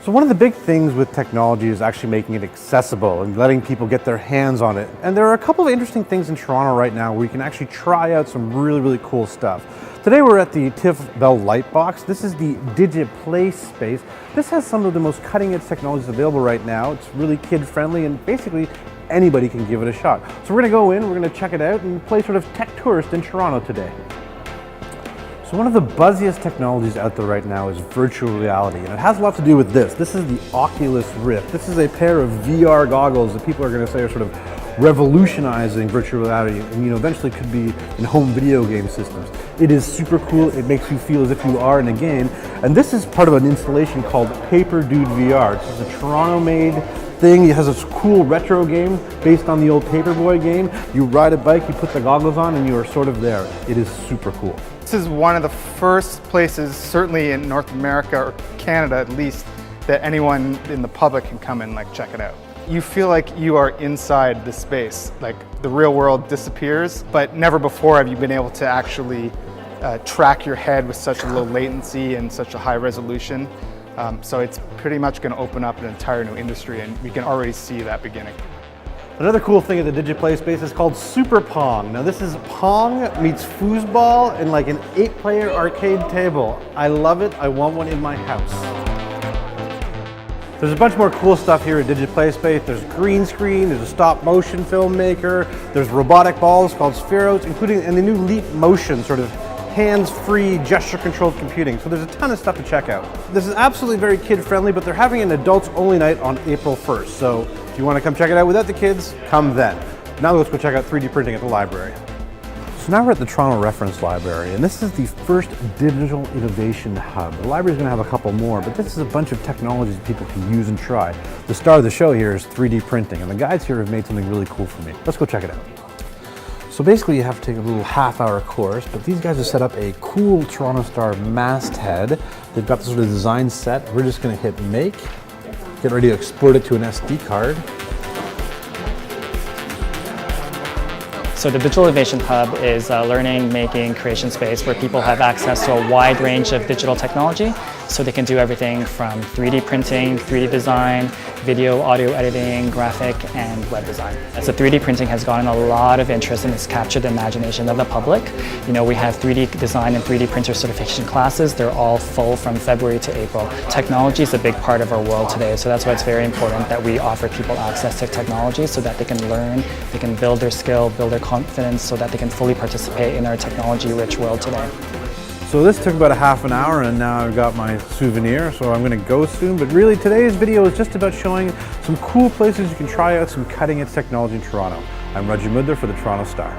So one of the big things with technology is actually making it accessible and letting people get their hands on it. And there are a couple of interesting things in Toronto right now where you can actually try out some really cool stuff. Today we're at the TIFF Bell Lightbox. This is the DigiPlay space. This has some of the most cutting-edge technologies available right now. It's really kid-friendly and basically anybody can give it a shot. So we're gonna go in, we're gonna check it out and play sort of tech tourist in Toronto today. So one of the buzziest technologies out there right now is virtual reality, and it has a lot to do with this. This is the Oculus Rift. This is a pair of VR goggles that people are going to say are sort of revolutionizing virtual reality and eventually could be in home video game systems. It is super cool. It makes you feel as if you are in a game. And this is part of an installation called Paper Dude VR. This is a Toronto-made thing. It has this cool retro game based on the old Paperboy game. You ride a bike, you put the goggles on, and you are sort of there. It is super cool. This is one of the first places, certainly in North America or Canada at least, that anyone in the public can come and check it out. You feel like you are inside the space, like the real world disappears, but never before have you been able to actually track your head with such a low latency and such a high resolution. So it's pretty much going to open up an entire new industry, and we can already see that beginning. Another cool thing at the DigiPlay space is called Super Pong. Now this is Pong meets foosball in like an 8-player arcade table. I love it. I want one in my house. There's a bunch more cool stuff here at DigiPlay space. There's green screen, there's a stop motion filmmaker, there's robotic balls called Spheros, including and the new Leap Motion sort of hands-free, gesture-controlled computing. So there's a ton of stuff to check out. This is absolutely very kid-friendly, but they're having an adults-only night on April 1st. So if you want to come check it out without the kids, come then. Now let's go check out 3D printing at the library. So now we're at the Toronto Reference Library, and this is the first digital innovation hub. The library's going to have a couple more, but this is a bunch of technologies that people can use and try. The star of the show here is 3D printing, and the guys here have made something really cool for me. Let's go check it out. So basically you have to take a little half-hour course, but these guys have set up a cool Toronto Star masthead. They've got this sort of design set. We're just going to hit make, get ready to export it to an SD card. So the Digital Innovation Hub is a learning, making, creation space where people have access to a wide range of digital technology. So they can do everything from 3D printing, 3D design, video, audio editing, graphic, and web design. So 3D printing has gotten a lot of interest and has captured the imagination of the public. We have 3D design and 3D printer certification classes. They're all full from February to April. Technology is a big part of our world today, so that's why it's very important that we offer people access to technology so that they can learn, they can build their skill, build their confidence, so that they can fully participate in our technology-rich world today. So this took about a half an hour, and now I've got my souvenir, so I'm going to go soon. But really today's video is just about showing some cool places you can try out some cutting-edge technology in Toronto. I'm Raju Mudhar for the Toronto Star.